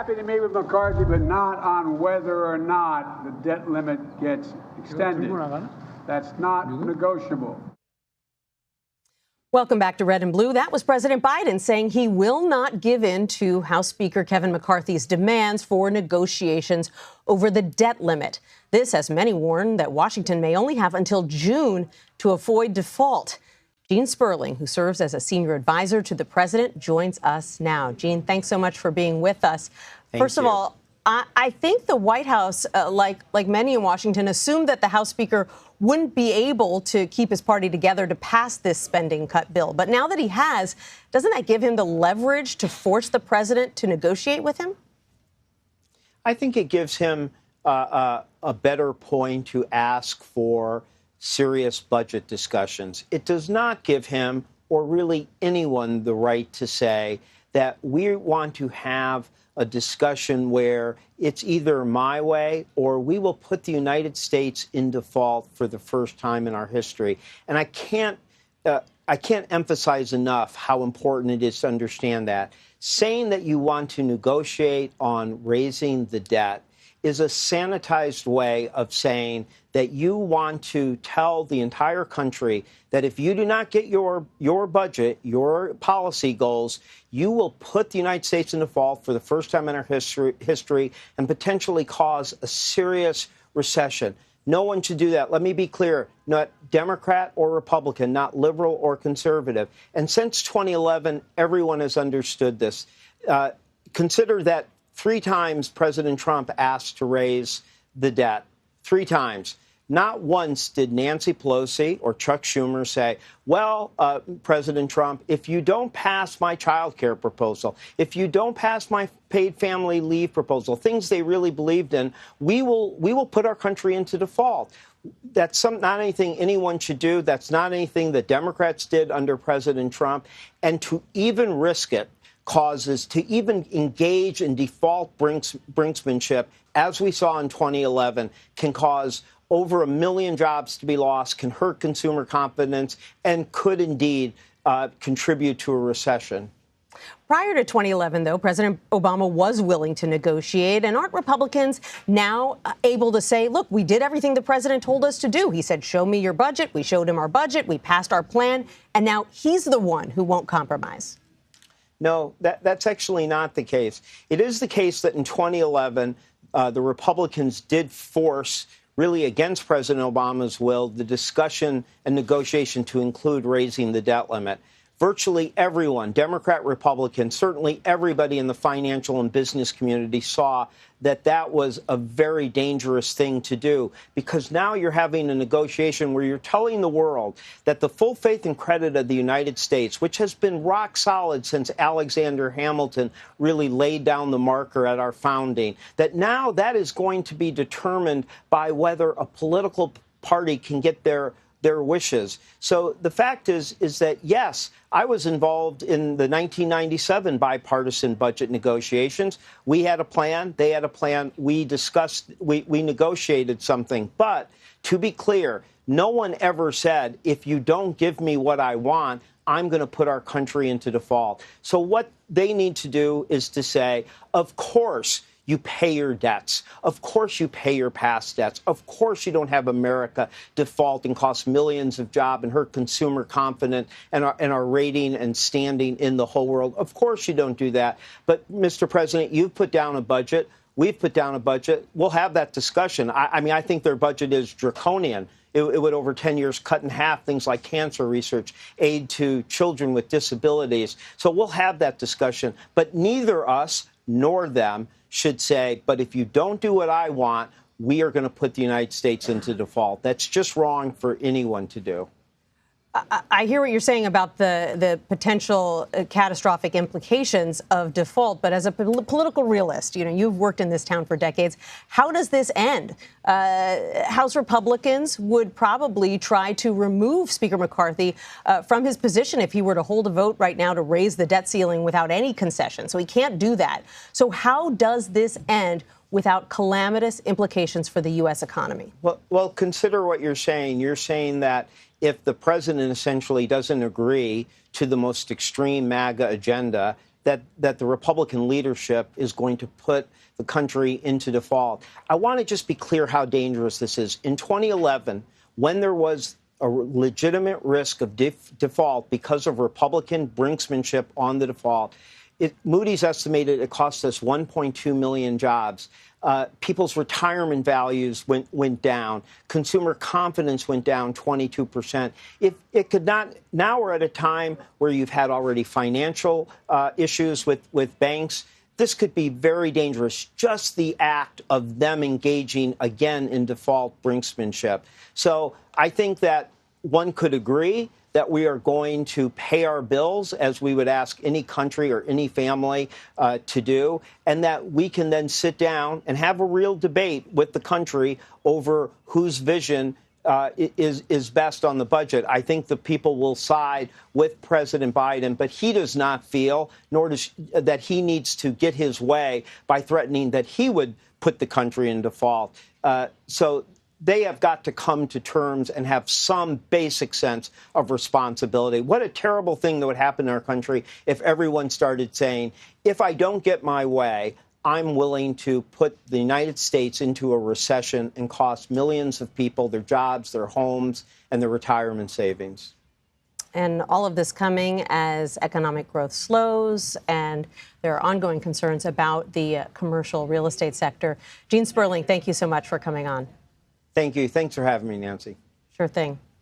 happy to meet with McCarthy, but not on whether or not the debt limit gets extended. That's not negotiable. Welcome back to Red and Blue. That was President Biden saying he will not give in to House Speaker Kevin McCarthy's demands for negotiations over the debt limit. This, as many warn that Washington may only have until June to avoid default. Gene Sperling, who serves as a senior advisor to the president, joins us now. Gene, thanks so much for being with us. First of all, I think the White House, like many in Washington, assumed that the House Speaker wouldn't be able to keep his party together to pass this spending cut bill. But now that he has, doesn't that give him the leverage to force the president to negotiate with him? I think it gives him a better point to ask for serious budget discussions. It does not give him, or really anyone, the right to say that we want to have a discussion where it's either my way or we will put the United States in default for the first time in our history. And I can't emphasize enough how important it is to understand that. Saying that you want to negotiate on raising the debt is a sanitized way of saying that you want to tell the entire country that if you do not get your budget, your policy goals, you will put the United States in default for the first time in our history and potentially cause a serious recession. No one should do that. Let me be clear, not Democrat or Republican, not liberal or conservative. And since 2011, everyone has understood this. Consider that 3 times President Trump asked to raise the debt. 3 times. Not once did Nancy Pelosi or Chuck Schumer say, well, President Trump, if you don't pass my child care proposal, if you don't pass my paid family leave proposal, things they really believed in, we will put our country into default. That's not anything anyone should do. That's not anything the Democrats did under President Trump. And to even risk it causes, to even engage in default brinksmanship, as we saw in 2011, can cause over 1 million jobs to be lost, can hurt consumer confidence, and could indeed contribute to a recession. Prior to 2011, though, President Obama was willing to negotiate. And aren't Republicans now able to say, look, we did everything the president told us to do? He said, show me your budget. We showed him our budget. We passed our plan. And now he's the one who won't compromise. No, that's actually not the case. It is the case that in 2011, the Republicans did force, really against President Obama's will, the discussion and negotiation to include raising the debt limit. Virtually everyone, Democrat, Republican, certainly everybody in the financial and business community saw that that was a very dangerous thing to do, because now you're having a negotiation where you're telling the world that the full faith and credit of the United States, which has been rock solid since Alexander Hamilton really laid down the marker at our founding, that now that is going to be determined by whether a political party can get their wishes. So the fact is that, yes, I was involved in the 1997 bipartisan budget negotiations. We had a plan. They had a plan. We discussed, we negotiated something. But to be clear, no one ever said, if you don't give me what I want, I'm going to put our country into default. So what they need to do is to say, of course, you pay your debts. Of course you pay your past debts. Of course you don't have America default and cost millions of jobs and hurt consumer confidence and our rating and standing in the whole world. Of course you don't do that. But, Mr. President, you've put down a budget. We've put down a budget. We'll have that discussion. I mean, I think their budget is draconian. It would, over 10 years, cut in half things like cancer research, aid to children with disabilities. So we'll have that discussion. But neither us nor them should say, but if you don't do what I want, we are going to put the United States into default. That's just wrong for anyone to do. I hear what you're saying about the potential catastrophic implications of default, but as a political realist, you know, you've worked in this town for decades. How does this end? House Republicans would probably try to remove Speaker McCarthy from his position if he were to hold a vote right now to raise the debt ceiling without any concession. So he can't do that. So how does this end without calamitous implications for the U.S. economy? Well, consider what you're saying. You're saying that if the president essentially doesn't agree to the most extreme MAGA agenda, that the Republican leadership is going to put the country into default. I want to just be clear how dangerous this is. In 2011, when there was a legitimate risk of default because of Republican brinksmanship on the default, Moody's estimated it cost us 1.2 million jobs. People's retirement values went down. Consumer confidence went down 22%. If it could not, now we're at a time where you've had already financial issues with banks. This could be very dangerous. Just the act of them engaging again in default brinksmanship. So I think that one could agree that we are going to pay our bills as we would ask any country or any family to do, and that we can then sit down and have a real debate with the country over whose vision is best on the budget. I think the people will side with President Biden, but he does not feel, nor does that he needs to get his way by threatening that he would put the country in default. So they have got to come to terms and have some basic sense of responsibility. What a terrible thing that would happen in our country if everyone started saying, if I don't get my way, I'm willing to put the United States into a recession and cost millions of people their jobs, their homes, and their retirement savings. And all of this coming as economic growth slows, and there are ongoing concerns about the commercial real estate sector. Gene Sperling, thank you so much for coming on. Thank you. Thanks for having me, Nancy. Sure thing.